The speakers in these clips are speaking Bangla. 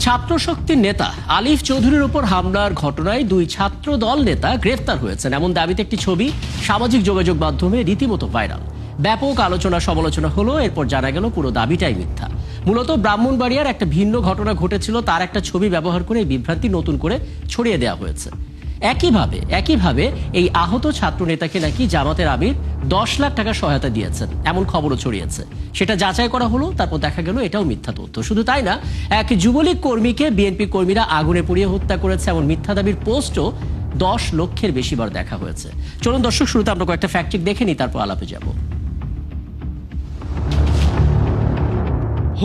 ছাত্র শক্তির নেতা আলিফ চৌধুরীর উপর হামলার ঘটনায় দুই ছাত্র দল নেতা গ্রেফতার হয়েছেন এমন দাবিতে একটি ছবি সামাজিক যোগাযোগ মাধ্যমে রীতিমতো ভাইরাল। ব্যাপক আলোচনা সমালোচনা হলো, এরপর জানা গেল পুরো দাবিটাই মিথ্যা। মূলত ব্রাহ্মণবাড়িয়ার একটা ভিন্ন ঘটনা ঘটেছিল, তার একটা ছবি ব্যবহার করে এই বিভ্রান্তি নতুন করে ছড়িয়ে দেওয়া হয়েছে। একইভাবে এই আহত ছাত্র নেতাকে নাকি জামাতের আমির 10 লাখ টাকা সহায়তা দিয়েছেন এমন খবরও ছড়িয়েছে। সেটা যাচাই করা হলো, তারপর দেখা গেল এটাও মিথ্যা তথ্য। শুধু তাই না, এক যুবলীগ কর্মীকে বিএনপি কর্মীরা আগুনে পুড়িয়ে হত্যা করেছে এমন মিথ্যা দাবির পোস্টও 10 লক্ষের বেশি বার দেখা হয়েছে। চলুন দর্শক, শুরুতে আমরা কয়েকটা ফ্যাক্ট চেক দেখে নিই, তারপর আলাপে যাব।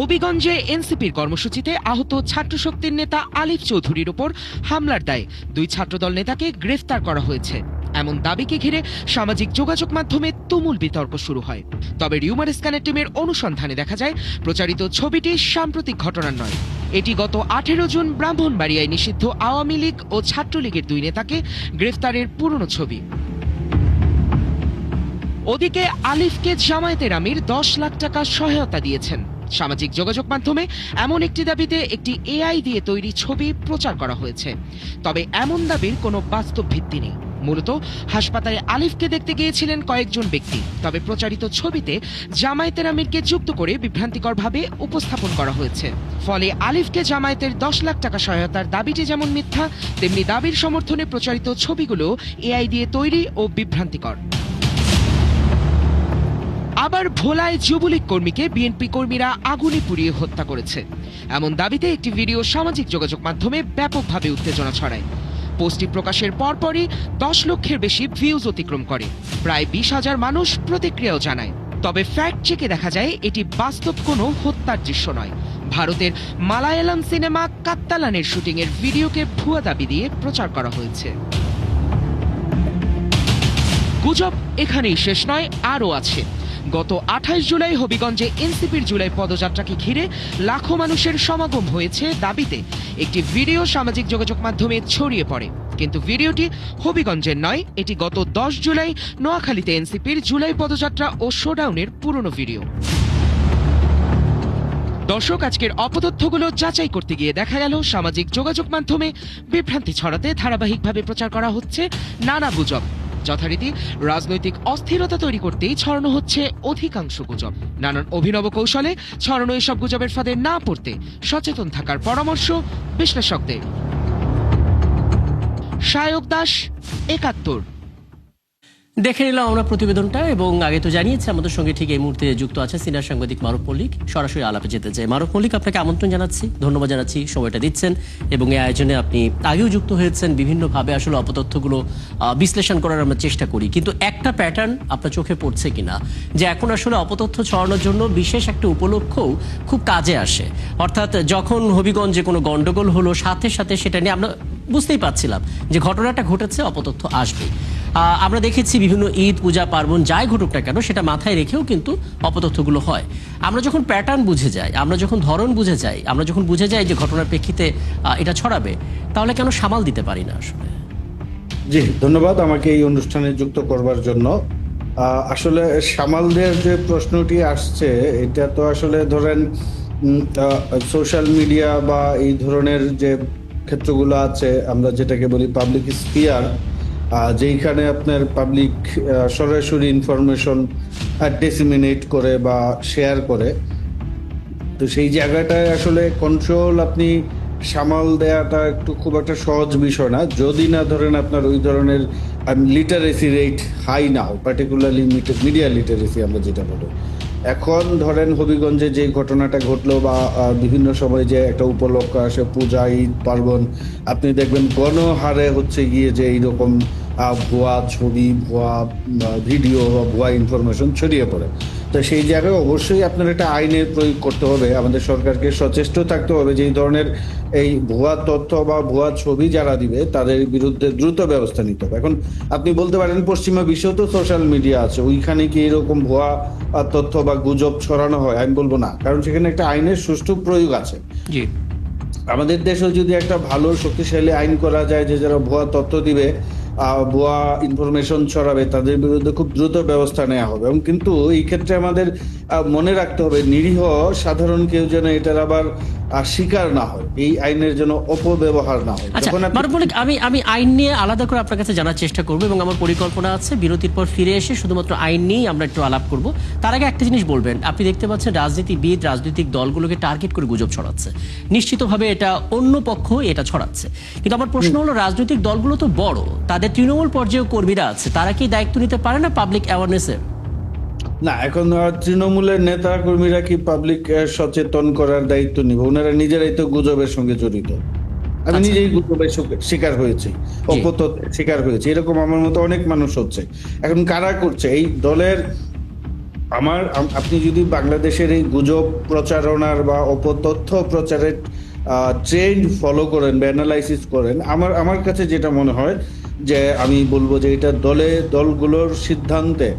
হবিগঞ্জে এনসিপির কর্মসূচিতে আহত ছাত্র শক্তির নেতা আলিফ চৌধুরীর উপর হামলার দায়ে দুই ছাত্রদল নেতাকে গ্রেফতার করা হয়েছে এমন দাবিকে ঘিরে সামাজিক যোগাযোগ মাধ্যমে তুমুল বিতর্ক শুরু হয়। তবে রিউমার স্ক্যানের টিমের অনুসন্ধানে দেখা যায় প্রচারিত ছবিটি সাম্প্রতিক ঘটনার নয়। এটি গত 18 জুন ব্রাহ্মণবাড়িয়ায় নিষিদ্ধ আওয়ামী লীগ ও ছাত্রলীগের দুই নেতাকে গ্রেফতারের পুরনো ছবি। ওদিকে আলিফকে জামায়াতের আমির 10 লাখ টাকা সহায়তা দিয়েছেন। সামাজিক যোগাযোগ মাধ্যমে এমন একটি দাবিতে একটি এআই দিয়ে তৈরি ছবি প্রচার করা হয়েছে। তবে এমন দাবির কোনো বাস্তব ভিত্তি নেই। মূলত হাসপাতালে আলিফকে দেখতে গিয়েছিলেন কয়েকজন ব্যক্তি, তবে প্রচারিত ছবিতে জামায়াতের আমিরকে যুক্ত করে বিভ্রান্তিকরভাবে উপস্থাপন করা হয়েছে। ফলে আলিফকে জামায়াতের 10 লাখ টাকা সহায়তার দাবিটি যেমন মিথ্যা, তেমনি দাবির সমর্থনে প্রচারিত ছবিগুলো এআই দিয়ে তৈরি ও বিভ্রান্তিকর। আবার ভোলায় যুবলীগ কর্মীকে বিএনপি কর্মীরা আগুনে পুড়িয়ে হত্যা করেছে এমন দাবিতে একটি ভিডিও সামাজিক যোগাযোগ মাধ্যমে ব্যাপকভাবে উত্তেজনা ছড়ায়। পোস্টটি প্রকাশের পরপরই 10 লক্ষের বেশি ভিউজ অতিক্রম করে, প্রায় 20,000 মানুষ প্রতিক্রিয়াও জানায়। তবে ফ্যাক্ট চেকে দেখা যায় এটি বাস্তব কোনো হত্যার দৃশ্য নয়। ভারতের মালায়ালাম সিনেমা কাত্তালানের শুটিংয়ের ভিডিওকে ভুয়া দাবি দিয়ে প্রচার করা হয়েছে। গুজব এখানেই শেষ নয়, আরও আছে। গত 28 জুলাই হবিগঞ্জে এনসিপির জুলাই পদযাত্রাকে ঘিরে লাখো মানুষের সমাগম হয়েছে দাবিতে একটি ভিডিও সামাজিক যোগাযোগ মাধ্যমে ছড়িয়ে পড়ে। কিন্তু ভিডিওটি হবিগঞ্জের নয়, এটি গত 10 জুলাই নোয়াখালীতে এনসিপির জুলাই পদযাত্রা ও শোডাউনের পুরনো ভিডিও। দর্শক, আজকের অপতথ্যগুলো যাচাই করতে গিয়ে দেখা গেল সামাজিক যোগাযোগ মাধ্যমে বিভ্রান্তি ছড়াতে ধারাবাহিকভাবে প্রচার করা হচ্ছে নানা গুজব। যথারীতি রাজনৈতিক অস্থিরতা তৈরি করতেই ছড়ানো হচ্ছে অধিকাংশ গুজব। নানান অভিনব কৌশলে ছড়ানো এসব গুজবের ফাঁদে না পড়তে সচেতন থাকার পরামর্শ বিশ্লেষকদের। শায়ক দাস, ৭১। দেখে নিলাম আমরা প্রতিবেদনটা, এবং আগে তো জানিয়েছি আমাদের সঙ্গে ঠিক এই মুহূর্তে যুক্ত আছে সিনিয়র সাংবাদিক মারুফ মল্লিক। সরাসরি আলাপে যেতে চাই। মারুফ মল্লিক, আপনাকে আমন্ত্রণ জানাচ্ছি, ধন্যবাদ জানাচ্ছি সময়টা দিচ্ছেন, এবং এই আয়োজনে আপনি আগেও যুক্ত হয়েছেন। বিভিন্নভাবে আসলে অপতথ্যগুলো বিশ্লেষণ করার আমরা চেষ্টা করি, কিন্তু একটা প্যাটার্ন আপনার চোখে পড়ছে কিনা যে এখন আসলে অপতথ্য ছড়ানোর জন্য বিশেষ একটা উপলক্ষও খুব কাজে আসে। অর্থাৎ যখন হবিগঞ্জে কোনো গন্ডগোল হলো, সাথে সাথে সেটা নিয়ে আমরা বুঝতেই পারছিলাম যে ঘটনাটা ঘটেছে, অপতথ্য আসবে। আমরা দেখেছি বিভিন্ন ঈদ, পূজা, পার্বণ যাই ঘটুক না কেন, সেটা মাথায় রেখেও কিন্তু অপতথ্যগুলো হয়। আমরা যখন প্যাটার্ন বুঝে যাই, আমরা যখন ধরন বুঝে যাই, আমরা যখন বুঝে যাই যে ঘটনার প্রেক্ষিতে এটা ছড়াবে, তাহলে কেন সামাল দিতে পারি না আসলে? জি, ধন্যবাদ আমাকে এই অনুষ্ঠানে যুক্ত করবার জন্য। আসলে সামাল দেওয়ার যে প্রশ্নটি আসছে, এটা তো আসলে ধরেন সোশ্যাল মিডিয়া বা এই ধরনের যে ক্ষেত্রগুলো আছে, আমরা যেটাকে বলি পাবলিক স্ফিয়ার, যেইখানে আপনার পাবলিক সরাসরি ইনফরমেশন ডিসেমিনেট করে বা শেয়ার করে, তো সেই জায়গাটায় আসলে কন্ট্রোল আপনি সামাল দেওয়াটা একটু খুব একটা সহজ বিষয় না, যদি না ধরেন আপনার ওই ধরনের লিটারেসি রেট হাই না হয়, পার্টিকুলারলি মিডিয়া লিটারেসি আমরা যেটা বলি। এখন ধরেন হবিগঞ্জে যে ঘটনাটা ঘটলো বা বিভিন্ন সময় যে একটা উপলক্ষ আসে, পূজা, ঈদ, পার্বণ, আপনি দেখবেন গণহারে হচ্ছে গিয়ে যে এইরকম ভুয়া ছবি, ভুয়া ভিডিও বা ভুয়া ইনফরমেশন ছড়িয়ে পড়ে। তো সেই জায়গায় অবশ্যই আপনার একটা আইনের প্রয়োগ করতে হবে, আমাদের সরকারকে সচেষ্ট থাকতে হবে যে এই ধরনের এই ভুয়া তথ্য বা ভুয়া ছবি যারা দিবে তাদের বিরুদ্ধে দ্রুত ব্যবস্থা নিতে হবে। এখন আপনি বলতে পারেন পশ্চিমা বিশ্বেও তো সোশ্যাল মিডিয়া আছে, ওইখানে কি এরকম ভুয়া তথ্য বা গুজব ছড়ানো হয়? আমি বলবো না, কারণ সেখানে একটা আইনের সুষ্ঠু প্রয়োগ আছে। জি, আমাদের দেশেও যদি একটা ভালো শক্তিশালী আইন করা যায় যে যারা ভুয়া তথ্য দিবে, ভুয়া ইনফরমেশন ছড়াবে, তাদের বিরুদ্ধে খুব দ্রুত ব্যবস্থা নেওয়া হবে। এবং কিন্তু এই ক্ষেত্রে আমাদের মনে রাখতে হবে নিরীহ সাধারণ কেউ যেন এটার আবার শিকার না হয়, এই আইনের যেন অপব্যবহার না হয়। আচ্ছা মারুফ মল্লিক, আমি আইন নিয়ে আলাদা করে আপনার কাছে জানার চেষ্টা করবো এবং আমার পরিকল্পনা আছে বিরতির পর ফিরে এসে শুধুমাত্র আইন নিয়েই আমরা একটু আলাপ করব। তার আগে একটা জিনিস বলবেন, আপনি দেখতে পাচ্ছেন রাজনীতিবিদ রাজনৈতিক দলগুলোকে টার্গেট করে গুজব ছড়াচ্ছে, নিশ্চিতভাবে এটা অন্য পক্ষ এটা ছড়াচ্ছে, কিন্তু আমার প্রশ্ন হলো রাজনৈতিক দলগুলো তো বড়, তাদের তৃণমূল পর্যায়ে কর্মীরা আছে, তারা কি দায়িত্ব নিতে পারে না পাবলিক অ্যাওয়ারনেসের? না, এখন তৃণমূলের নেতা কর্মীরা কি পাবলিক সচেতন করার দায়িত্ব নিবে? ওনারা নিজেরাই তো গুজবের সঙ্গে জড়িত। আমি নিজেই গুজবের শিকার হয়েছি, অপতথ্যের শিকার হয়েছি, এরকম আমার মতো অনেক মানুষ হচ্ছে। এখন কারা করছে এই দলের? আপনি যদি বাংলাদেশের এই গুজব প্রচারণার বা অপতথ্য প্রচারের ট্রেন্ড ফলো করেন বা অ্যানালাইসিস করেন, আমার কাছে যেটা মনে হয় যে আমি বলবো যে এটা দলগুলোর সিদ্ধান্তে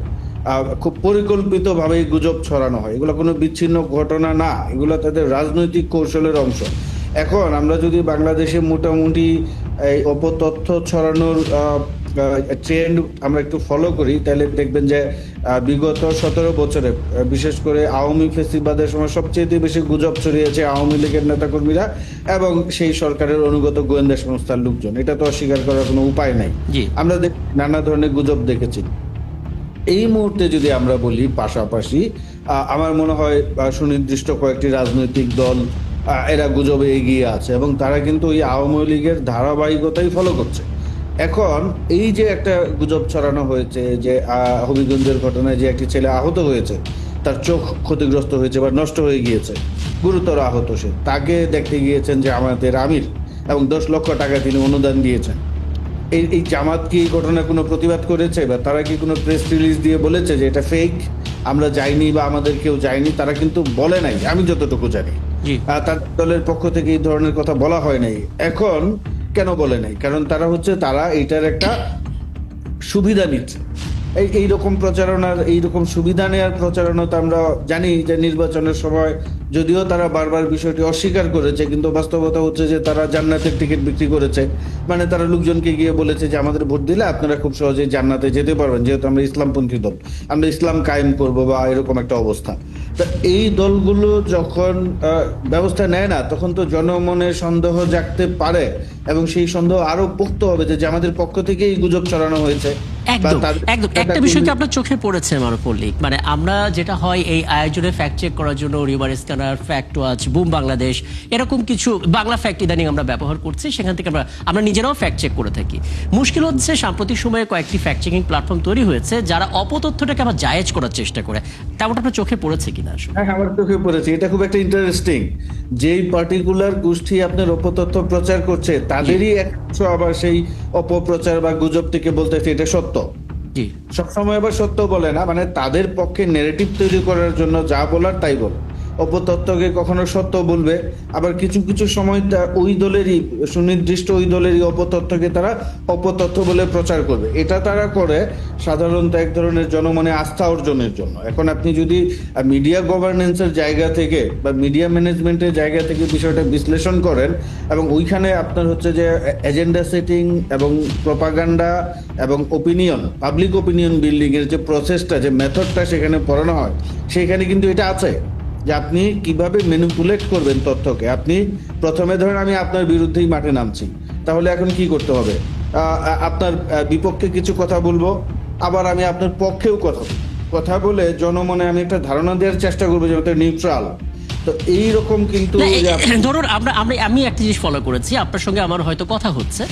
খুব পরিকল্পিতভাবে গুজব ছড়ানো হয়। এগুলো কোনো বিচ্ছিন্ন ঘটনা না, এগুলো তাদের রাজনৈতিক কৌশলের অংশ। এখন আমরা যদি বাংলাদেশে মোটামুটি এই অপতথ্য ছড়ানোর ট্রেন্ড আমরা একটু ফলো করি, তাহলে দেখবেন যে বিগত 17 বছরে বিশেষ করে আওয়ামী ফেসিবাদের সময় সবচেয়ে বেশি গুজব ছড়িয়েছে আওয়ামী লীগের নেতাকর্মীরা এবং সেই সরকারের অনুগত গোয়েন্দা সংস্থার লোকজন। এটা তো অস্বীকার করার কোনো উপায় নাই। আমরা নানা ধরনের গুজব দেখেছি। এই মুহূর্তে যদি আমরা বলি পাশাপাশি আমার মনে হয় সুনির্দিষ্ট কয়েকটি রাজনৈতিক দল এরা গুজবে এগিয়ে আছে এবং তারা কিন্তু ওই আওয়ামী লীগের ধারাবাহিকতাই ফলো করছে। এখন এই যে একটা গুজব ছড়ানো হয়েছে যে হবিগঞ্জের ঘটনায় যে একটি ছেলে আহত হয়েছে, তার চোখ ক্ষতিগ্রস্ত হয়েছে বা নষ্ট হয়ে গিয়েছে, গুরুতর আহত সে, তাকে দেখতে গিয়েছেন যে আমাদের আমির এবং 10 লক্ষ টাকা তিনি অনুদান দিয়েছেন। এই জামাত কি এই ঘটনার কোনো প্রতিবাদ করেছে বা তারা কি কোনো প্রেস রিলিজ দিয়ে বলেছে যে এটা ফেক, আমরা যাইনি বা আমাদের কেউ যায়নি? তারা কিন্তু বলে নাই, আমি যতটুকু জানি। তার দলের পক্ষ থেকে এই ধরনের কথা বলা হয় নাই। এখন কেন বলে নাই? কারণ তারা এটার একটা সুবিধা নিচ্ছে। এইরকম প্রচারণার, এইরকম সুবিধা নেওয়ার প্রচারণা তো আমরা জানি যে নির্বাচনের সময় যদিও তারা বারবার বিষয়টি অস্বীকার করেছে, কিন্তু বাস্তবতা হচ্ছে যে তারা জান্নাতের টিকিট বিক্রি করেছে। মানে তারা লোকজনকে গিয়ে বলেছে যে আমাদের ভোট দিলে আপনারা খুব সহজেই জান্নাতে যেতে পারবেন, যেহেতু আমরা ইসলামপন্থী দল, আমরা ইসলাম কায়েম করবো বা এরকম একটা অবস্থা। তা এই দলগুলো যখন ব্যবস্থা নেয় না, তখন তো জনমনে সন্দেহ জাগতে পারে এবং সেই সন্দেহ আরো পোক্ত হবে যে আমাদের পক্ষ থেকে এই গুজব ছড়ানো হয়েছে। একদম একটা বিষয় কি আপনার চোখে পড়েছে মারুফ মল্লিক? মানে আমরা যেটা হয় এই আয়োজনে ফ্যাক্ট চেক করার জন্য river scanner, fact watch, broom Bangladesh, এরকম কিছু বাংলা ফ্যাক্ট ইদানিং আমরা ব্যবহার করছি, সেখান থেকে আমরা নিজেরাও ফ্যাক্ট চেক করে থাকি। মুশকিল হচ্ছে সাম্প্রতিক সময়ে কয়েকটি ফ্যাক্ট চেকিং প্ল্যাটফর্ম তৈরি হয়েছে যারা অপতথ্যটাকে আবার জায়েজ করার চেষ্টা করে। তেমনটা আপনার চোখে পড়েছে কিনা? হ্যাঁ, আমার চোখে পড়েছে। এটা খুব একটা ইন্টারেস্টিং, যেই পার্টিকুলার গোষ্ঠী আপনার অপতথ্য প্রচার করছে তাদেরই একশো আবার সেই অপপ্রচার বা গুজব থেকে বলতেছে এটা সত্য। সবসময় আবার সত্য বলে না, মানে তাদের পক্ষে নেগেটিভ তৈরি করার জন্য যা বলার তাই বলে। অপতথ্যকে কখনো সত্য বলবে, আবার কিছু কিছু সময় ওই দলেরই সুনির্দিষ্ট ওই দলেরই অপতথ্যকে তারা অপতথ্য বলে প্রচার করবে। এটা তারা করে সাধারণত এক ধরনের জনমনে আস্থা অর্জনের জন্য। এখন আপনি যদি মিডিয়া গভর্নেন্সের জায়গা থেকে বা মিডিয়া ম্যানেজমেন্টের জায়গা থেকে বিষয়টা বিশ্লেষণ করেন এবং ওইখানে আপনার হচ্ছে যে এজেন্ডা সেটিং এবং প্রপাগান্ডা এবং ওপিনিয়ন, পাবলিক ওপিনিয়ন বিল্ডিং এর যে প্রসেসটা, যে মেথডটা সেখানে পড়ানো হয়, সেখানে কিন্তু এটা আছে যে আপনি কিভাবে ম্যানিপুলেট করবেন তথ্যকে। আপনি প্রথমে ধরেন আমি আপনার বিরুদ্ধেই মাঠে নামছি, তাহলে এখন কি করতে হবে? আপনার বিপক্ষে কিছু কথা বলবো, আবার আমি আপনার পক্ষেও কথা বলে জনমনে আমি একটা ধারণা দেওয়ার চেষ্টা করবো যে ওটা নিউট্রাল। তো এইরকম কিন্তু ধরুন আমি একটা জিনিস ফলো করেছি, আপনার সঙ্গে আমার হয়তো কথা হচ্ছে,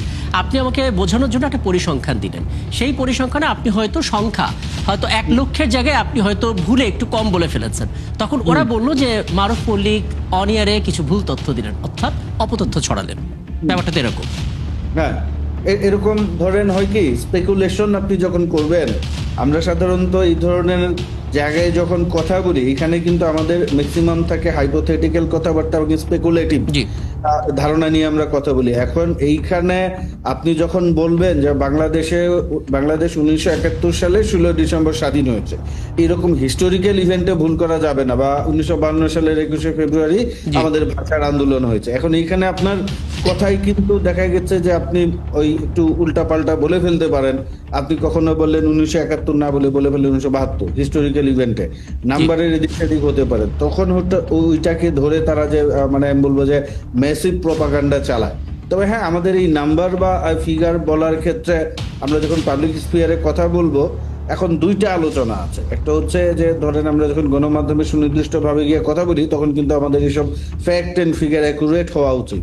আপনি আমাকে বোঝানোর জন্য একটা পরিসংখ্যান দিলেন, সেই পরিসংখ্যানে আপনি হয়তো সংখ্যা 1 লক্ষের জায়গায় আপনি হয়তো ভুলে একটু কম বলে ফেলেছেন। তখন ওরা বললো যে মারুফ মল্লিক অনিয়ারে কিছু ভুল তথ্য দিলেন, অর্থাৎ অপতথ্য ছড়ালেন। ব্যাপারটা তো এরকম। হ্যাঁ, এরকম ধরেন হয় কি, স্পেকুলেশন আপনি যখন করবেন, আমরা সাধারণত এই ধরনের জায়গায় যখন কথা বলি, এখানে কিন্তু আমাদের ম্যাক্সিমাম থাকে হাইপোথেটিক্যাল কথাবার্তা এবং স্পেকুলেটিভ ধারণা নিয়ে আমরা কথা বলি। এখন এইখানে আপনি যখন বলবেন যে বাংলাদেশ 1971 সালে 16 ডিসেম্বর স্বাধীন হয়েছে, এরকম হিস্টোরিক্যাল ইভেন্টে ভুল করা যাবে না, বা 1952 সালের 21শে ফেব্রুয়ারি আমাদের ভাষার আন্দোলন হয়েছে। এখন এইখানে আপনার কথাই কিন্তু দেখা গেছে যে আপনি ওই একটু উল্টাপাল্টা বলে ফেলতে পারেন। আপনি কখনো বললেন 1971 না বলে বলে ফেললেন 1972 হিস্টোরিক্যাল ইভেন্টে নাম্বারের এদিক সেদিক হতে পারে, তখন ওইটাকে ধরে তারা যে মানে আমি বলবো যে ম্যাসিভ প্রপাগান্ডা চালায়। তবে হ্যাঁ, আমাদের এই নাম্বার বা ফিগার বলার ক্ষেত্রে আমরা যখন পাবলিক স্পিয়ারে কথা বলবো, এখন দুইটা আলোচনা আছে। একটা হচ্ছে যে ধরেন আমরা যখন গণমাধ্যমে সুনির্দিষ্টভাবে গিয়ে কথা বলি, তখন কিন্তু আমাদের এইসব ফ্যাক্ট এন্ড ফিগার অ্যাকুরেট হওয়া উচিত।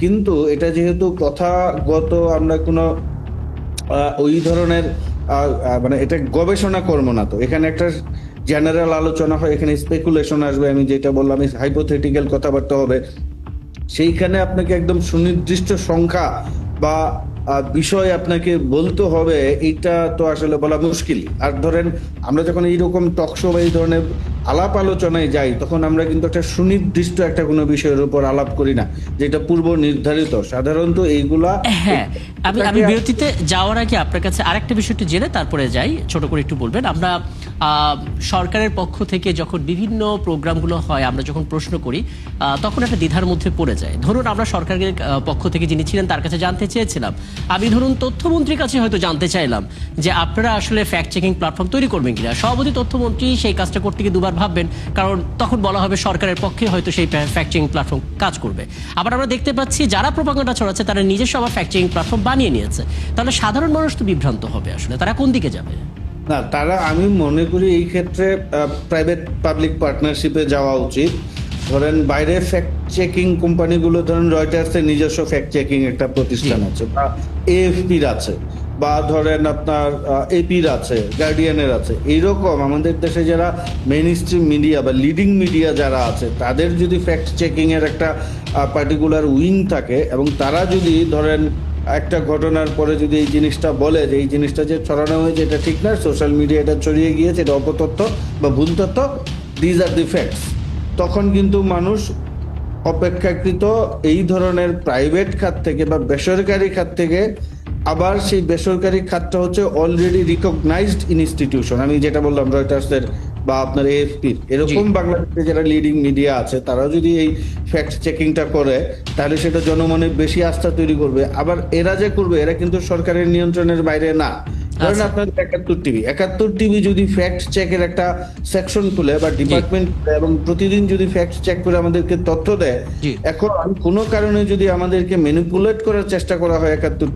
কিন্তু এটা যেহেতু কথাগত, আমরা কোনো ওই ধরনের মানে এটা গবেষণা কর্ম না, তো এখানে একটা জেনারেল আলোচনা হয়, এখানে স্পেকুলেশন আসবে, আমি যেটা বললাম হাইপোথেটিক্যাল কথাবার্তা হবে। সেইখানে আপনাকে একদম সুনির্দিষ্ট সংখ্যা বা বিষয় আপনাকে বলতে হবে, এটা তো আসলে বলা মুশকিল। আর ধরেন আমরা যখন এইরকম টকশো বা এই ধরনের আলাপ আলোচনায় যাই, তখন আমরা কিন্তু একটা সুনির্দিষ্ট একটা কোনো বিষয়ের উপর আলাপ করি না, যেটা পূর্ব নির্ধারিত। সাধারণত এইগুলা হ্যাঁ, আমি বিরতিতে যাওয়ার আগে আপনার কাছে আরেকটা বিষয় একটু জেনে তারপরে যাই, ছোট করে একটু বলবেন। আমরা সরকারের পক্ষ থেকে যখন বিভিন্ন প্রোগ্রামগুলো হয়, আমরা যখন প্রশ্ন করি তখন একটা দ্বিধার মধ্যে পড়ে যায়। ধরুন আমরা সরকারের পক্ষ থেকে যিনি ছিলেন তার কাছে জানতে চেয়েছিলাম, আমি ধরুন তথ্যমন্ত্রীর কাছে হয়তো জানতে চাইলাম যে আপনারা আসলে ফ্যাক্ট চেকিং প্ল্যাটফর্ম তৈরি করবেন কিনা। সভাপতি তথ্যমন্ত্রী সেই কাজটা করতে গিয়ে দুবার ভাববেন, কারণ তখন বলা হবে সরকারের পক্ষে হয়তো সেই ফ্যাক্ট চেকিং প্ল্যাটফর্ম কাজ করবে। আবার আমরা দেখতে পাচ্ছি যারা প্রোপাগান্ডা ছড়াচ্ছে তারা নিজস্ব আবার ফ্যাক্ট চেকিং প্ল্যাটফর্ম বানিয়ে নিয়েছে। তাহলে সাধারণ মানুষ তো বিভ্রান্ত হবে, আসলে তারা কোন দিকে যাবে? না, তারা, আমি মনে করি এই ক্ষেত্রে প্রাইভেট পাবলিক পার্টনারশিপে যাওয়া উচিত। ধরেন বাইরে ফ্যাক্ট চেকিং কোম্পানিগুলো, ধরেন রয়টার্সের নিজস্ব ফ্যাক্ট চেকিং একটা প্রতিষ্ঠান আছে, বা এএফপির আছে, বা ধরেন আপনার এপির আছে, গার্ডিয়ানের আছে। এইরকম আমাদের দেশে যারা মেইন স্ট্রিম মিডিয়া বা লিডিং মিডিয়া যারা আছে, তাদের যদি ফ্যাক্ট চেকিং এর একটা পার্টিকুলার উইং থাকে, এবং তারা যদি ধরেন একটা ঘটনার পরে যদি এই জিনিসটা বলে যে এই জিনিসটা যে ছড়ানো হয়েছে এটা ঠিক না, সোশ্যাল মিডিয়া এটা ছড়িয়ে গিয়েছে, এটা অপতথ্য বা ভুল তথ্য, দিজ আর দি ফ্যাক্টস, তখন কিন্তু মানুষ অপেক্ষাকৃত এই ধরনের প্রাইভেট খাত থেকে বা বেসরকারি খাত থেকে, আবার সেই বেসরকারি খাতটা হচ্ছে অলরেডি রিকগনাইজড ইনস্টিটিউশন, আমি যেটা বললাম রয়টার্সের বা আপনার এএফপির, এরকম বাংলাদেশে যারা লিডিং মিডিয়া আছে, তারাও যদি এই ফ্যাক্ট চেকিংটা করে, তাহলে সেটা জনমনে বেশি আস্থা তৈরি করবে। আবার এরা যে করবে, এরা কিন্তু সরকারের নিয়ন্ত্রণের বাইরে না। ধরেন আপনার 71 টিভি যদি ফ্যাক্ট চেকের একটা সেকশন খুলে বা ডিপার্টমেন্ট এবং প্রতিদিন যদি ফ্যাক্ট চেক করে আমাদেরকে তথ্য দেয়, এখন কোনো কারণে যদি আমাদেরকে ম্যানিপুলেট করার চেষ্টা করা হয় 71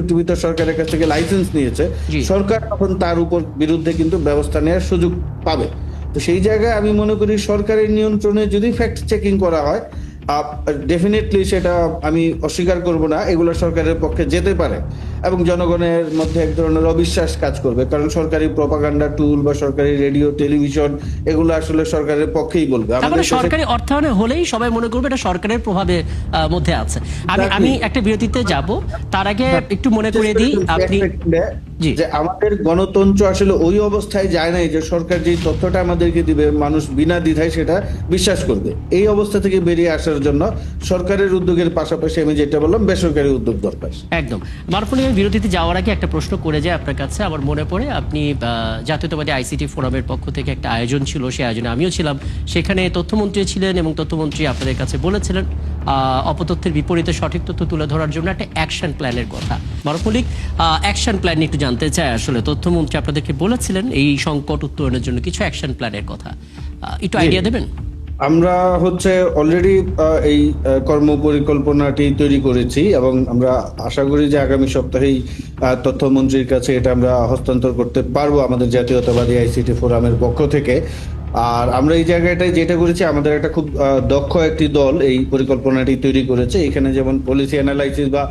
টিভি তো সরকারের কাছ থেকে লাইসেন্স নিয়েছে, সরকার তখন তার উপর বিরুদ্ধে কিন্তু ব্যবস্থা নেওয়ার সুযোগ পাবে। তো সেই জায়গায় আমি মনে করি সরকারের নিয়ন্ত্রণে যদি ফ্যাক্ট চেকিং করা হয়, ডেফিনেটলি সেটা আমি অস্বীকার করব না, এগুলো সরকারের পক্ষে যেতে পারে এবং জনগণের মধ্যে এক ধরনের অবিশ্বাস কাজ করবে, কারণ সরকারি প্রপাগান্ডা টুল বা সরকারি রেডিও টেলিভিশন এগুলো আসলে সরকারের পক্ষেই বলবে। আমাদের সরকারি অর্থায়নে হলেই সবাই মনে করবে এটা সরকারের প্রভাবে মধ্যে আছে। আমি একটা বিরতিতে যাব, তার আগে একটু মনে করিয়ে দিই আপনি যে আমাদের গণতন্ত্র আসলে ওই অবস্থায় যায় নাই যে সরকার যে তথ্যটা আমাদেরকে দিবে মানুষ বিনা দ্বিধায় সেটা বিশ্বাস করবে। এই অবস্থা থেকে বেরিয়ে আসার জন্য সরকারের উদ্যোগের পাশাপাশি আমি যেটা বললাম বেসরকারি উদ্যোগ দরকার। একদম। মারুফুল, বিরতিতে যাওয়ার আগে একটা প্রশ্ন করে যায় আপনার কাছে, আমার মনে পড়ে আপনি জাতীয়তাবাদী আইসিটি ফোরামের পক্ষ থেকে একটা আয়োজন ছিল, সেই আয়োজনে আমিও ছিলাম। সেখানে তথ্যমন্ত্রী ছিলেন এবং তথ্যমন্ত্রী আপনাদের কাছে বলেছিলেন অপতথ্যের বিপরীতে সঠিক তথ্য তুলে ধরার জন্য একটা অ্যাকশন প্ল্যানের কথা। মারুফুল, অ্যাকশন প্ল্যান একটু জানতে চাই। আসলে তথ্যমন্ত্রী আপনাদেরকে বলেছিলেন এই সংকট উত্তরণের জন্য কিছু অ্যাকশন প্ল্যানের কথা, একটু আইডিয়া দেবেন? আমরা হচ্ছে অলরেডি এই কর্ম পরিকল্পনাটি তৈরি করেছি এবং আমরা আশা করি যে আগামী সপ্তাহেই তথ্যমন্ত্রীর কাছে এটা আমরা হস্তান্তর করতে পারবো আমাদের জাতীয়তাবাদী আইসিটি ফোরামের পক্ষ থেকে। আর আমরা এই জায়গাটায় যেটা করেছি, আমাদের একটা খুব দক্ষ একটি দল এই পরিকল্পনাটি তৈরি করেছে। এখানে যেমন পলিসি অ্যানালাইসিস বা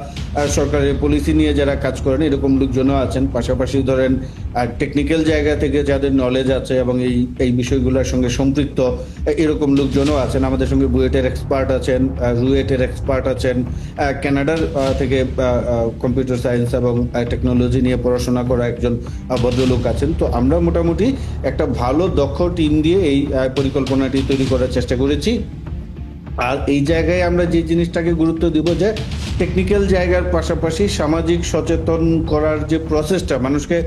সরকারের পলিসি নিয়ে যারা কাজ করেন এরকম লোকজনও আছেন, পাশাপাশি ধরেন টেকনিক্যাল জায়গা থেকে যাদের নলেজ আছে এবং এই বিষয়গুলোর সঙ্গে সম্পৃক্ত এরকম লোকজনও আছেন। আমাদের সঙ্গে বুয়েটের এক্সপার্ট আছেন, রুয়েটের এক্সপার্ট আছেন, কানাডার থেকে কম্পিউটার সায়েন্স এবং টেকনোলজি নিয়ে পড়াশোনা করা একজন ভদ্রলোক আছেন। তো আমরা মোটামুটি একটা ভালো দক্ষ টিম দিয়ে এই পরিকল্পনাটি তৈরি করার চেষ্টা করেছি। আর এই জায়গায় আমরা যে জিনিসটাকে গুরুত্ব দিব যে টেকনিক্যাল জায়গার পাশাপাশি সামাজিক সচেতন করার যে প্রসেসটা, মানুষকে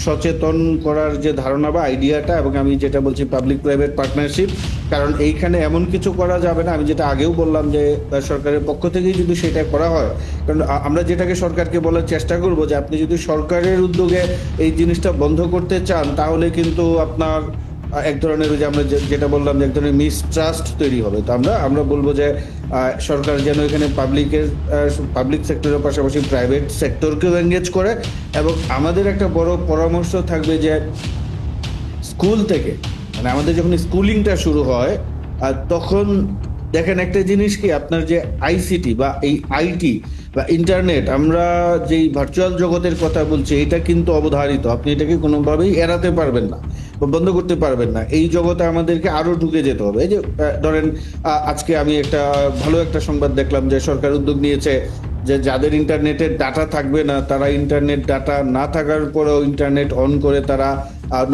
সচেতন করার যে ধারণা বা আইডিয়াটা, এবং আমি যেটা বলছি পাবলিক প্রাইভেট পার্টনারশিপ, কারণ এইখানে এমন কিছু করা যাবে না, আমি যেটা আগেও বললাম যে সরকারের পক্ষ থেকেই যদি সেটা করা হয়, কারণ আমরা যেটাকে সরকারকে বলার চেষ্টা করব যে আপনি যদি সরকারের উদ্যোগে এই জিনিসটা বন্ধ করতে চান, তাহলে কিন্তু আপনার এক ধরনের, ওই যে আমরা যেটা বললাম যে এক ধরনের মিসট্রাস্ট তৈরি হবে। তো আমরা বলবো যে সরকার যেন এখানে পাবলিক সেক্টরের পাশাপাশি প্রাইভেট সেক্টরকেও এনগেজ করে, এবং আমাদের একটা বড় পরামর্শ থাকবে যে স্কুল থেকে, মানে আমাদের যখন স্কুলিংটা শুরু হয় তখন দেখেন একটা জিনিস কি, আপনার যে আইসিটি বা এই আইটি বা ইন্টারনেট, আমরা যেই ভার্চুয়াল জগতের কথা বলছি, এটা কিন্তু অবধারিত, আপনি এটাকে কোনোভাবেই এড়াতে পারবেন না বা বন্ধ করতে পারবেন না। এই জগতে আমাদেরকে আরো ঢুকে যেতে হবে। এই যে ধরেন আজকে আমি একটা ভালো একটা সংবাদ দেখলাম যে সরকার উদ্যোগ নিয়েছে যে যাদের ইন্টারনেটের ডাটা থাকবে না, তারা ইন্টারনেট ডাটা না থাকার পরেও ইন্টারনেট অন করে তারা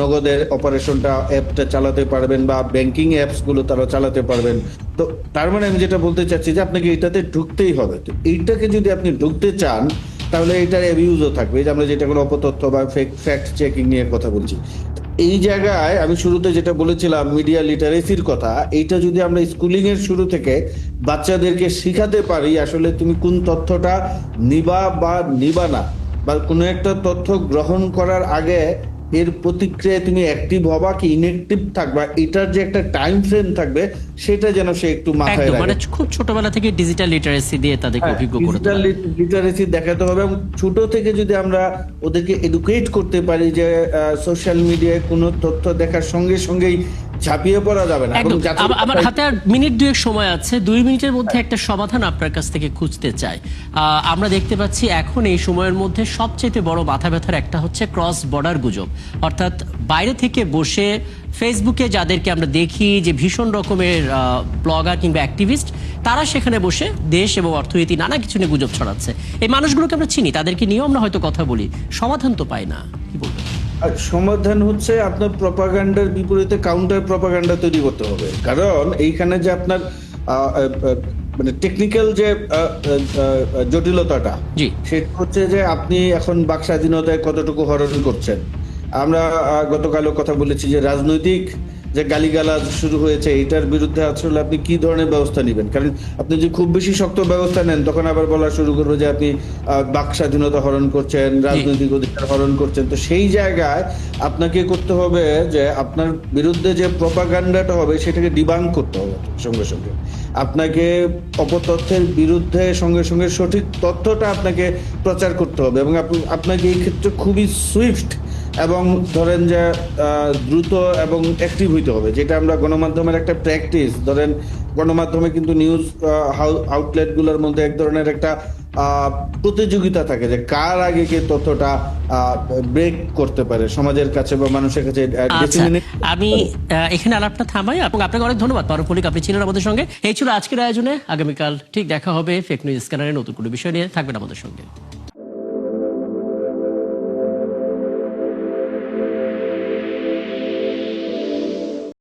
নগদের অপারেশনটা অ্যাপটা চালাতে পারবেন বা ব্যাংকিং অ্যাপস গুলো তারা চালাতে পারবেন। তো তার মানে আমি যেটা বলতে চাচ্ছি যে আপনাকে এটাতে ঢুকতেই হবে। তো এইটাকে যদি আপনি ঢুকতে চান, তাহলে এটার অ্যাবিউজও থাকবে, এই যে আমরা যেটা কোনো অপতথ্য বা ফ্যাক্ট চেকিং নিয়ে কথা বলছি। এই জায়গায় আমি শুরুতে যেটা বলেছিলাম মিডিয়া লিটারেসির কথা, এইটা যদি আমরা স্কুলিং এর শুরু থেকে বাচ্চাদেরকে শিখাতে পারি, আসলে তুমি কোন তথ্যটা নিবা বা নিবা না, বা কোনো একটা তথ্য গ্রহণ করার আগে এর প্রতিক্রিয়ায় তুমি অ্যাক্টিভ হবা কি ইনঅ্যাক্টিভ থাকবা, এটার যে একটা টাইম ফ্রেম থাকবে, সেটা যেন সে একটু মাথায় একদম, মানে রাখে। খুব ছোটবেলা থেকে ডিজিটাল লিটারেসি দিয়ে তাদেরকে অভিজ্ঞ করে ডিজিটাল তোলা। লিটারেসি দেখাতে হবে, এবং ছোট থেকে যদি আমরা ওদেরকে এডুকেট করতে পারি যে সোশ্যাল মিডিয়ায় কোনো তথ্য দেখার সঙ্গে সঙ্গেই ঝাঁপিয়ে পড়া যাবে না। একদম। আমার হাতে আর মিনিট দুয়েক সময় আছে, 2 মিনিটের মধ্যে একটা সমাধান আপনার কাছ থেকে খুঁজতে চাই। আমরা দেখতে পাচ্ছি এখন এই সময়ের মধ্যে সবচেয়ে বড় মাথা ব্যথার একটা হচ্ছে ক্রস বর্ডার গুজব, অর্থাৎ বাইরে থেকে বসে ফেসবুকে যাদেরকে আমরা দেখি যে ভীষণ রকমের ব্লগার কিংবা অ্যাক্টিভিস্ট, তারা সেখানে বসে দেশ এবং অর্থনীতি নানা কিছু নিয়ে গুজব ছড়াচ্ছে। এই মানুষগুলোকে আমরা চিনি, তাদেরকে নিয়েও আমরা হয়তো কথা বলি, সমাধান তো পাই না, কি বলবেন? আর সমাধান হচ্ছে আপনার প্রপাগান্ডার বিপরীতে কাউন্টার প্রপাগান্ডা তৈরি করতে হবে, কারণ এইখানে যে আপনার মানে টেকনিক্যাল যে জটিলতাটা, জি। সেটা হচ্ছে যে আপনি এখন বাক স্বাধীনতায় কতটুকু হরণ করছেন। আমরা গতকালও কথা বলেছি যে রাজনৈতিক যে গালিগালাজ শুরু হয়েছে, এটার বিরুদ্ধে আসলে আপনি কি ধরনের ব্যবস্থা নেবেন, কারণ আপনি যদি খুব বেশি শক্ত ব্যবস্থা নেন, তখন আবার বলা শুরু করবে যে আপনি বাক স্বাধীনতা হরণ করছেন, রাজনৈতিক অধিকার হরণ করছেন। তো সেই জায়গায় আপনাকে করতে হবে যে আপনার বিরুদ্ধে যে প্রপাগান্ডাটা হবে সেটাকে ডিবাঙ্ক করতে হবে সঙ্গে সঙ্গে। আপনাকে অপতথ্যের বিরুদ্ধে সঙ্গে সঙ্গে সঠিক তথ্যটা আপনাকে প্রচার করতে হবে, এবং আপনাকে এই ক্ষেত্রে খুবই সুইফট এবং ধরেন যে দ্রুত এবং অ্যাক্টিভ হইতে হবে, যেটা আমরা গণমাধ্যমের একটা প্র্যাকটিস। ধরেন গণমাধ্যমে কিন্তু নিউজ আউটলেটগুলোর মধ্যে এক ধরনের একটা প্রতিযোগিতা থাকে যে কার আগে কে তথ্যটা ব্রেক করতে পারে সমাজের কাছে বা মানুষের কাছে। আচ্ছা, আমি এখানে আলাপটা থামাই এবং আপনাকে অনেক ধন্যবাদ মারুফ মল্লিক, আপনি ছিলেন আমাদের সঙ্গে। এই ছিল আজকের আয়োজনে। আগামীকাল ঠিক দেখা হবে ফেক নিউজ স্ক্যানারে নতুন কোনো বিষয় নিয়ে। থাকবেন আমাদের সঙ্গে।